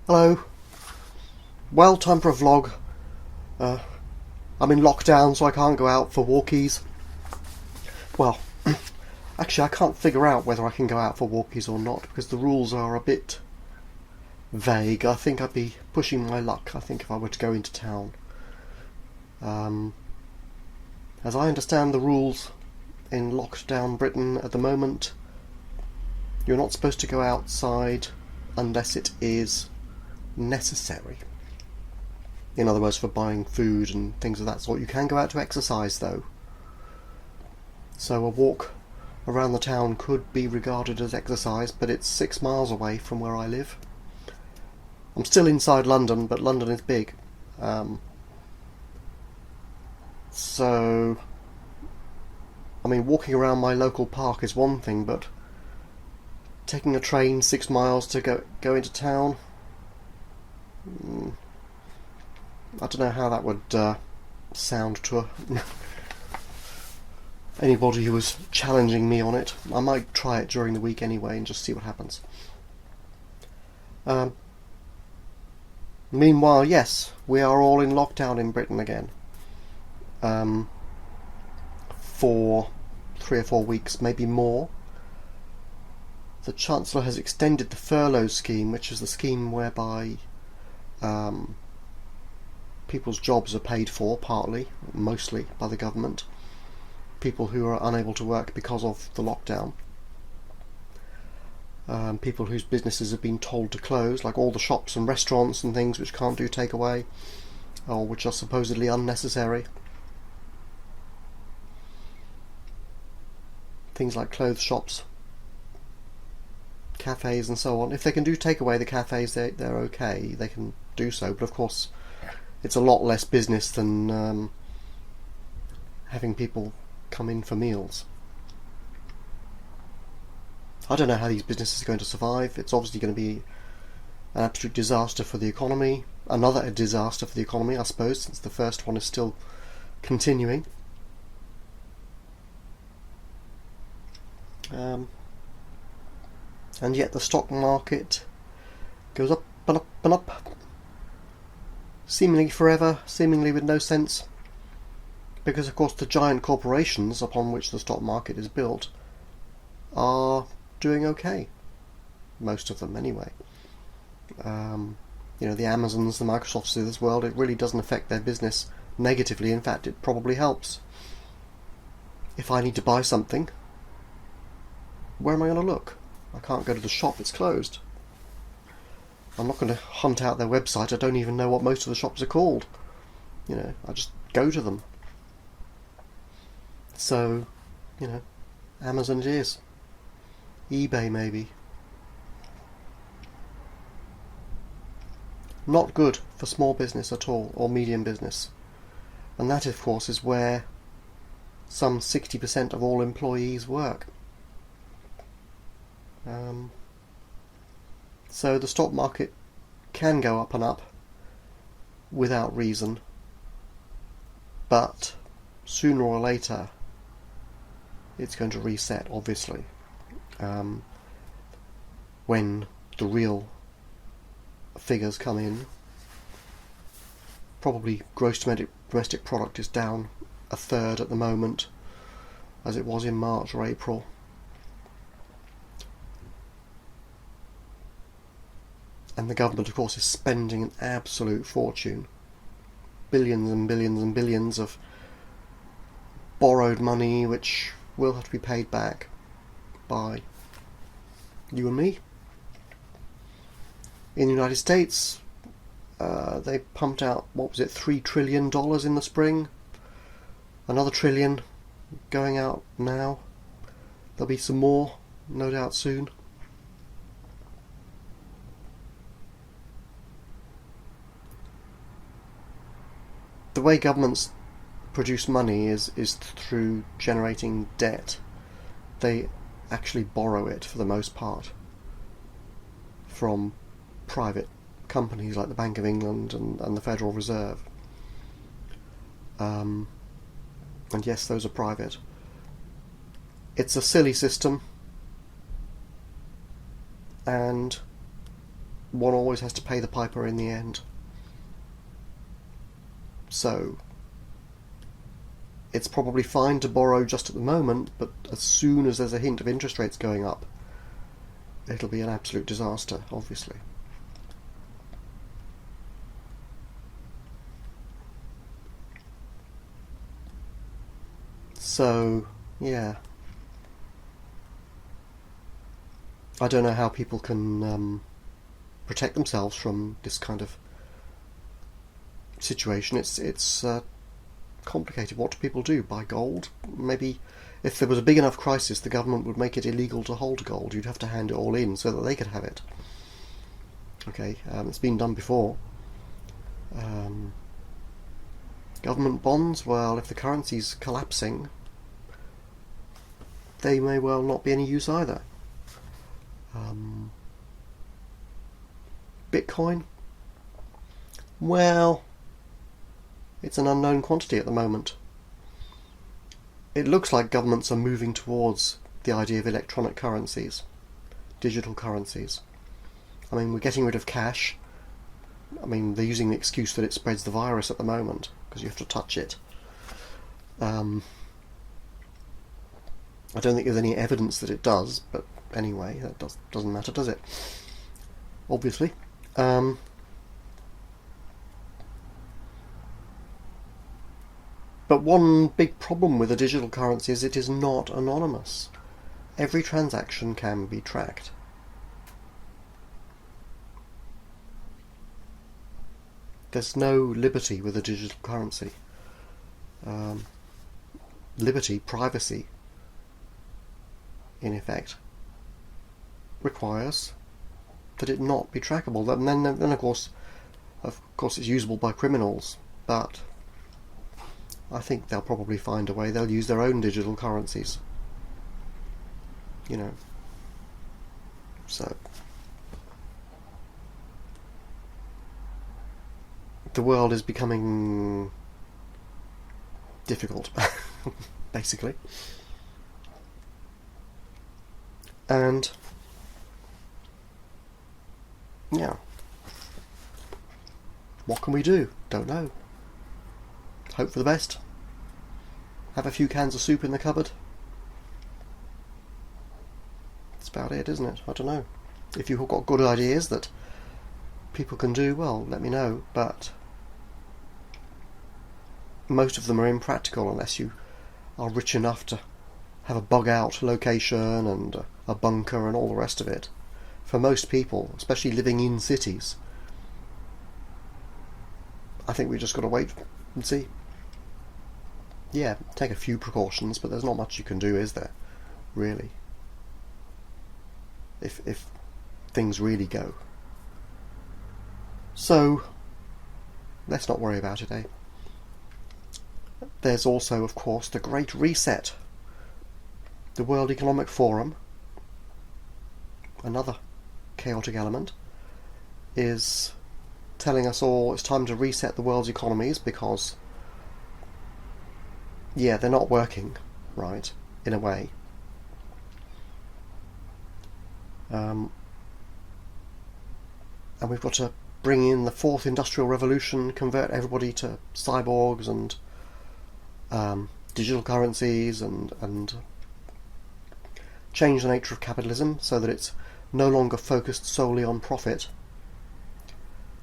Hello. Well, time for a vlog. Uh, I'm in lockdown, so I can't go out for walkies. Well, actually, I can't figure out whether I can go out for walkies or not because the rules are a bit vague. I think I'd be pushing my luck, I think, if I were to go into town. As I understand the rules in lockdown Britain at the moment, you're not supposed to go outside unless it is necessary. In other words, for buying food and things of that sort. You can go out to exercise though. So a walk around the town could be regarded as exercise, but it's 6 miles away from where I live. I'm still inside London, but London is big. So, I mean, walking around my local park is one thing, but taking a train 6 miles to go into town, I don't know how that would sound to anybody who was challenging me on it. I might try it during the week anyway and just see what happens. Meanwhile, yes, we are all in lockdown in Britain again. For 3 or 4 weeks, maybe more. The Chancellor has extended the furlough scheme, which is the scheme whereby people's jobs are paid for, partly, mostly, by the government. People who are unable to work because of the lockdown. People whose businesses have been told to close, like all the shops and restaurants and things which can't do takeaway, or which are supposedly unnecessary. Things like clothes shops, cafes and so on. If they can do takeaway, the cafes, they're okay, they can do so, but of course it's a lot less business than having people come in for meals. I don't know how these businesses are going to survive. It's obviously going to be an absolute disaster for the economy. Another disaster for the economy, I suppose, since the first one is still continuing. And yet the stock market goes up and up and up, seemingly forever, seemingly with no sense, because of course the giant corporations upon which the stock market is built are doing okay, most of them anyway. The Amazons, the Microsofts of this world, it really doesn't affect their business negatively. In fact, it probably helps. If I need to buy something, where am I going to look? I can't go to the shop, it's closed. I'm not going to hunt out their website. I don't even know what most of the shops are called. I just go to them. So, Amazon it is. eBay maybe. Not good for small business at all, or medium business. And that, of course, is where some 60% of all employees work. So the stock market can go up and up without reason, but sooner or later it's going to reset, obviously, when the real figures come in. Probably gross domestic product is down a third at the moment, as it was in March or April. And the government, of course, is spending an absolute fortune. Billions and billions and billions of borrowed money which will have to be paid back by you and me. In the United States, they pumped out, $3 trillion in the spring? Another trillion going out now. There'll be some more, no doubt, soon. The way governments produce money is through generating debt. They actually borrow it, for the most part, from private companies like the Bank of England and the Federal Reserve. And yes, those are private. It's a silly system, and one always has to pay the piper in the end. So it's probably fine to borrow just at the moment, but as soon as there's a hint of interest rates going up, it'll be an absolute disaster, obviously. So, yeah. I don't know how people can protect themselves from this kind of situation. It's complicated. What do people do? Buy gold? Maybe if there was a big enough crisis, the government would make it illegal to hold gold. You'd have to hand it all in so that they could have it. Okay, it's been done before. Government bonds, well, if the currency's collapsing, they may well not be any use either. Bitcoin? Well, it's an unknown quantity at the moment. It looks like governments are moving towards the idea of electronic currencies, digital currencies. I mean, we're getting rid of cash. I mean, they're using the excuse that it spreads the virus at the moment, because you have to touch it. I don't think there's any evidence that it does, but anyway, that doesn't matter, does it? Obviously. But one big problem with a digital currency is it is not anonymous. Every transaction can be tracked. There's no liberty with a digital currency. Liberty, privacy, in effect, requires that it not be trackable. And then of course it's usable by criminals, but I think they'll probably find a way. They'll use their own digital currencies. You know. So the world is becoming difficult, basically. And yeah, what can we do? Don't know. Hope for the best. Have a few cans of soup in the cupboard. That's about it, isn't it? I don't know. If you've got good ideas that people can do, well, let me know, but most of them are impractical unless you are rich enough to have a bug out location and a bunker and all the rest of it. For most people, especially living in cities, I think we've just got to wait and see. Yeah, take a few precautions, but there's not much you can do, is there? Really? If things really go. So, let's not worry about it, eh? There's also, of course, the Great Reset. The World Economic Forum, another chaotic element, is telling us all it's time to reset the world's economies because, yeah, they're not working right, in a way. And we've got to bring in the fourth industrial revolution, convert everybody to cyborgs and digital currencies and change the nature of capitalism so that it's no longer focused solely on profit,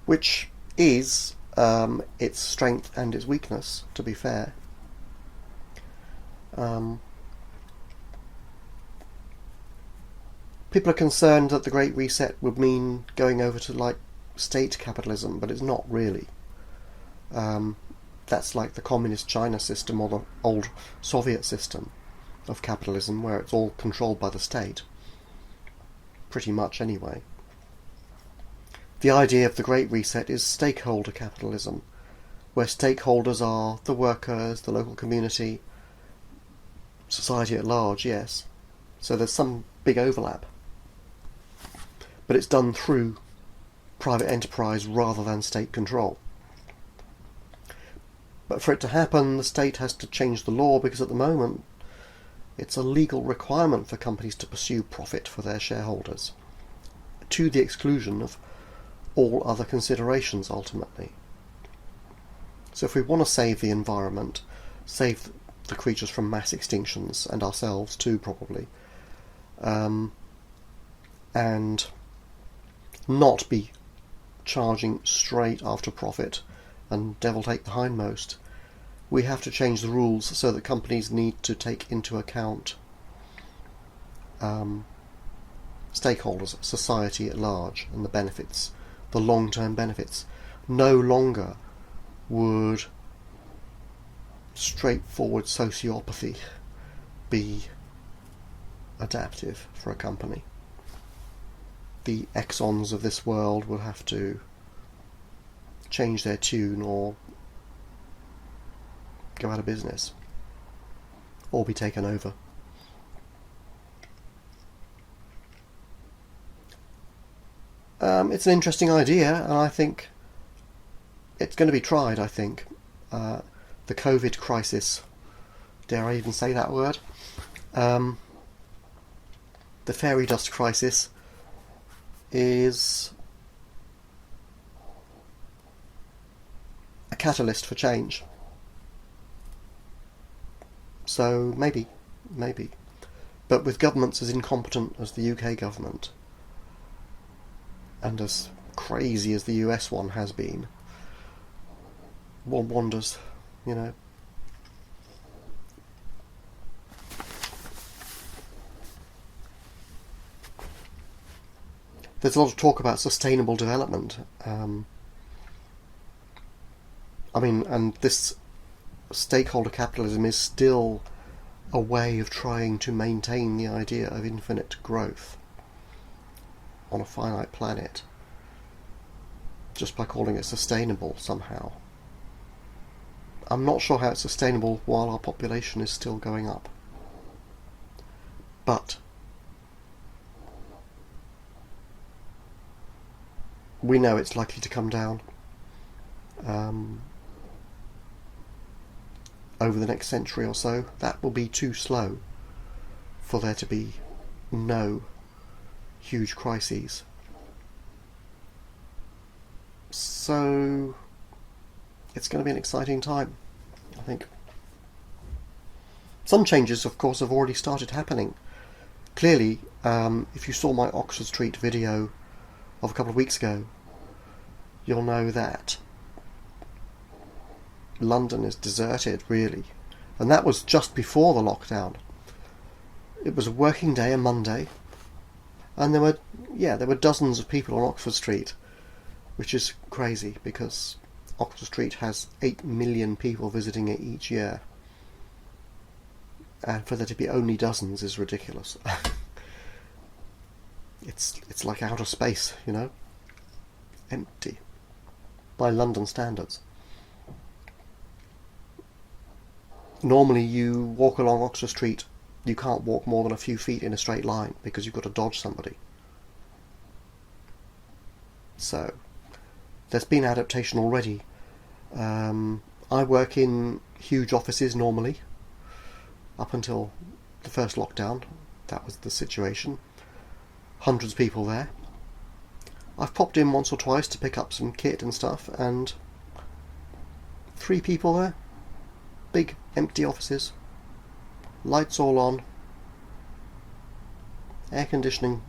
which is its strength and its weakness, to be fair. People are concerned that the Great Reset would mean going over to like state capitalism, but it's not really. That's like the communist China system or the old Soviet system of capitalism, where it's all controlled by the state. Pretty much, anyway. The idea of the Great Reset is stakeholder capitalism, where stakeholders are the workers, the local community, society at large, yes. So there's some big overlap. But it's done through private enterprise rather than state control. But for it to happen, the state has to change the law, because at the moment it's a legal requirement for companies to pursue profit for their shareholders, to the exclusion of all other considerations ultimately. So if we want to save the environment, save the creatures from mass extinctions, and ourselves too probably, and not be charging straight after profit and devil take the hindmost, we have to change the rules so that companies need to take into account stakeholders, society at large, and the benefits, the long-term benefits. No longer would straightforward sociopathy be adaptive for a company. The Exxons of this world will have to change their tune or go out of business or be taken over. It's an interesting idea, and I think it's going to be tried, I think. The COVID crisis, dare I even say that word? The fairy dust crisis is a catalyst for change. So maybe. But with governments as incompetent as the UK government, and as crazy as the US one has been, one wonders, you know. There's a lot of talk about sustainable development. And this stakeholder capitalism is still a way of trying to maintain the idea of infinite growth on a finite planet, just by calling it sustainable somehow. I'm not sure how it's sustainable while our population is still going up. But we know it's likely to come down over the next century or so. That will be too slow for there to be no huge crises. So it's going to be an exciting time, I think. Some changes, of course, have already started happening. Clearly, if you saw my Oxford Street video of a couple of weeks ago, you'll know that London is deserted, really. And that was just before the lockdown. It was a working day, a Monday, and there were dozens of people on Oxford Street, which is crazy because Oxford Street has 8 million people visiting it each year. And for there to be only dozens is ridiculous. It's like outer space, you know? Empty. By London standards. Normally you walk along Oxford Street, you can't walk more than a few feet in a straight line because you've got to dodge somebody. So, there's been adaptation already. I work in huge offices normally, up until the first lockdown. That was the situation. Hundreds of people there. I've popped in once or twice to pick up some kit and stuff, and 3 people there. Big empty offices. Lights all on. Air conditioning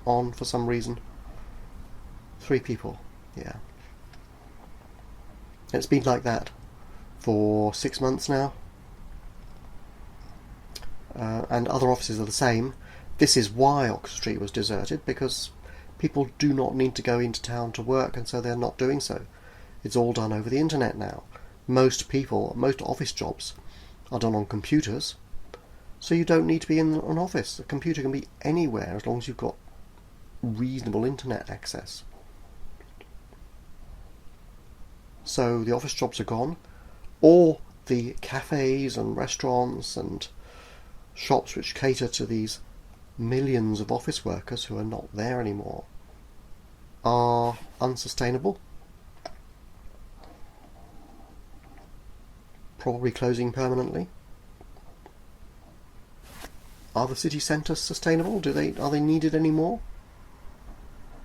on for some reason. 3 people, yeah. It's been like that for 6 months now. And other offices are the same. This is why Oxford Street was deserted, because people do not need to go into town to work, and so they're not doing so. It's all done over the internet now. Most office jobs are done on computers, so you don't need to be in an office. A computer can be anywhere as long as you've got reasonable internet access. So the office jobs are gone. All the cafes and restaurants and shops which cater to these millions of office workers who are not there anymore are unsustainable. Probably closing permanently. Are the city centres sustainable? Are they needed anymore?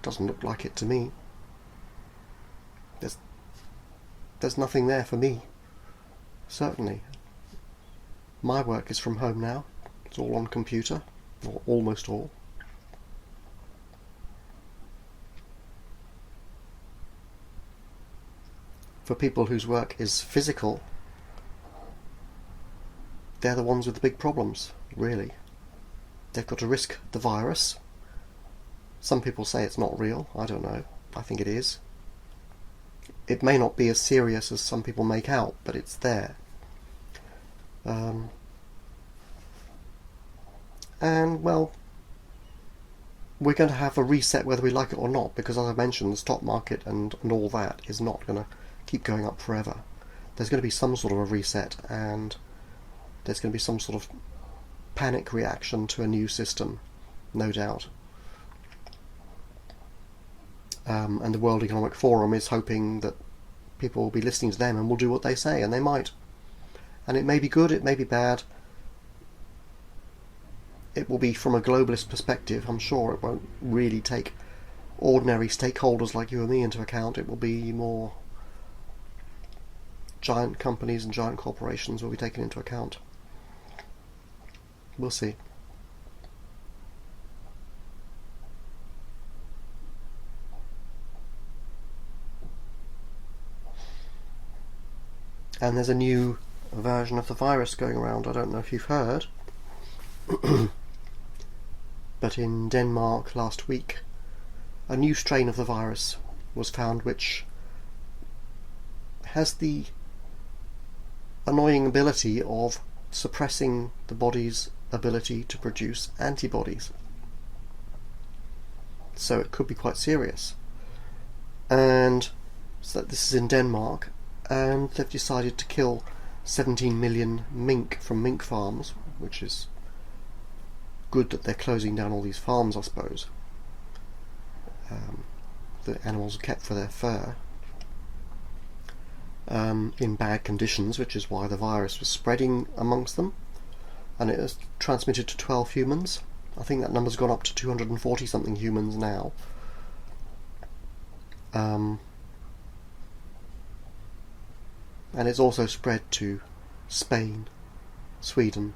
Doesn't look like it to me. There's nothing there for me. Certainly. My work is from home now. It's all on computer, or almost all. For people whose work is physical, they're the ones with the big problems, really. They've got to risk the virus. Some people say it's not real. I don't know. I think it is. It may not be as serious as some people make out, but it's there. And, well, we're going to have a reset whether we like it or not, because as I mentioned, the stock market and all that is not going to keep going up forever. There's going to be some sort of a reset, and there's going to be some sort of panic reaction to a new system, no doubt. And the World Economic Forum is hoping that people will be listening to them and will do what they say, and they might. And it may be good, it may be bad. It will be from a globalist perspective. I'm sure it won't really take ordinary stakeholders like you and me into account. It will be more giant companies and giant corporations will be taken into account. We'll see. And there's a new version of the virus going around. I don't know if you've heard. But in Denmark last week, a new strain of the virus was found which has the annoying ability of suppressing the body's ability to produce antibodies. So it could be quite serious. And so this is in Denmark, and they've decided to kill 17 million mink from mink farms, which is good that they're closing down all these farms, I suppose. The animals are kept for their fur in bad conditions, which is why the virus was spreading amongst them, and it was transmitted to 12 humans. I think that number's gone up to 240 something humans now. And it's also spread to Spain, Sweden,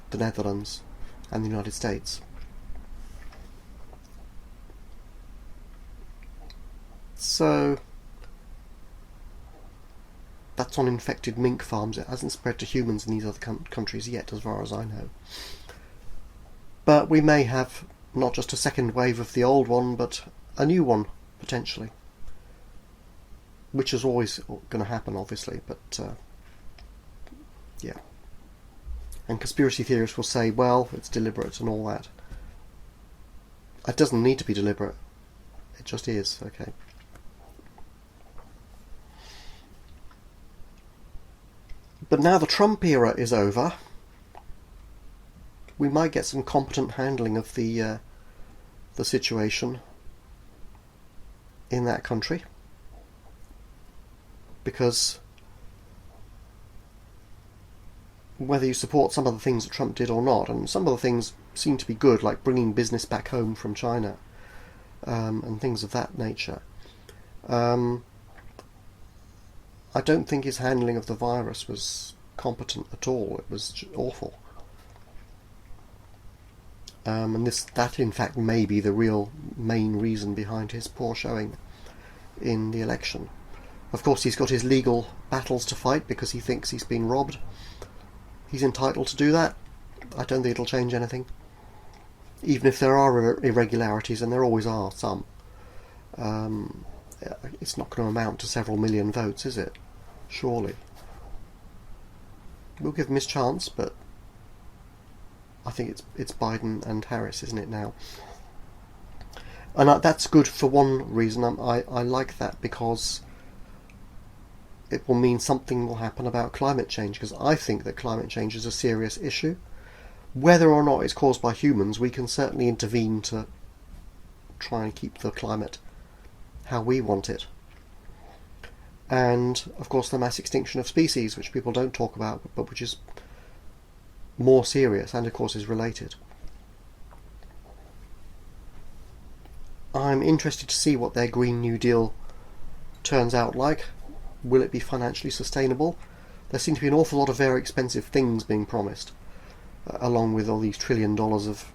the Netherlands and the United States. So that's on infected mink farms. It hasn't spread to humans in these other countries yet, as far as I know. But we may have not just a second wave of the old one, but a new one, potentially. Which is always going to happen, obviously, but yeah. And conspiracy theorists will say, well, it's deliberate and all that. It doesn't need to be deliberate. It just is, okay. But now the Trump era is over, we might get some competent handling of the situation in that country. Because whether you support some of the things that Trump did or not, and some of the things seem to be good, like bringing business back home from China, and things of that nature, I don't think his handling of the virus was competent at all. It was awful. And that in fact may be the real main reason behind his poor showing in the election. Of course, he's got his legal battles to fight because he thinks he's been robbed. He's entitled to do that. I don't think it'll change anything. Even if there are irregularities, and there always are some, it's not going to amount to several million votes, is it? Surely. We'll give him his chance, but I think it's Biden and Harris, isn't it, now? And that's good for one reason. I like that because it will mean something will happen about climate change, because I think that climate change is a serious issue. Whether or not it's caused by humans, we can certainly intervene to try and keep the climate how we want it. And, of course, the mass extinction of species, which people don't talk about, but which is more serious and, of course, is related. I'm interested to see what their Green New Deal turns out like. Will it be financially sustainable? There seem to be an awful lot of very expensive things being promised, along with all these $1 trillion of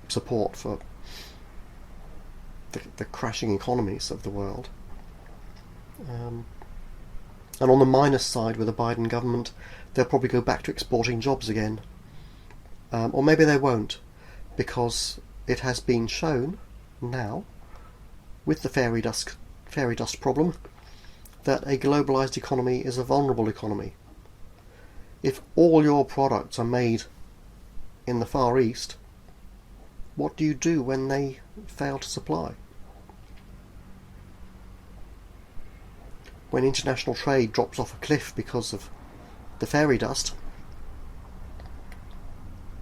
support for the crashing economies of the world. And on the minus side with the Biden government, they'll probably go back to exporting jobs again. Or maybe they won't, because it has been shown now, with the fairy dust problem, that a globalised economy is a vulnerable economy. If all your products are made in the Far East, what do you do when they fail to supply? When international trade drops off a cliff because of the fairy dust,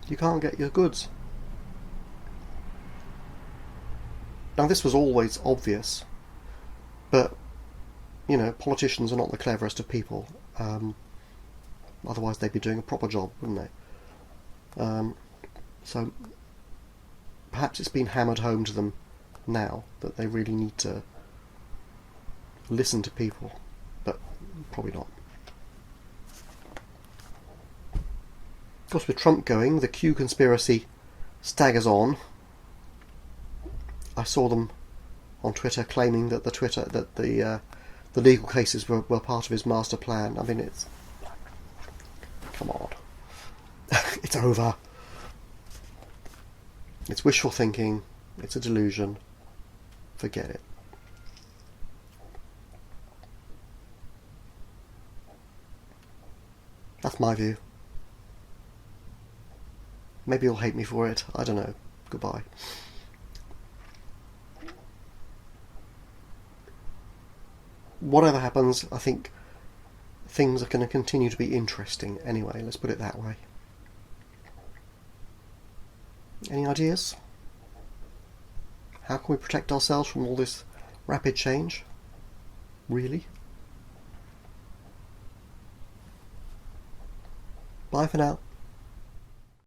you can't get your goods. Now, this was always obvious, but politicians are not the cleverest of people. Otherwise they'd be doing a proper job, wouldn't they? So perhaps it's been hammered home to them now that they really need to listen to people, but probably not. Of course, with Trump going, the Q conspiracy staggers on. I saw them on Twitter claiming that the legal cases were part of his master plan. I mean, it's... come on. It's over. It's wishful thinking. It's a delusion. Forget it. That's my view. Maybe you'll hate me for it. I don't know. Goodbye. Whatever happens, I think things are going to continue to be interesting anyway, let's put it that way. Any ideas? How can we protect ourselves from all this rapid change? Really? Bye for now.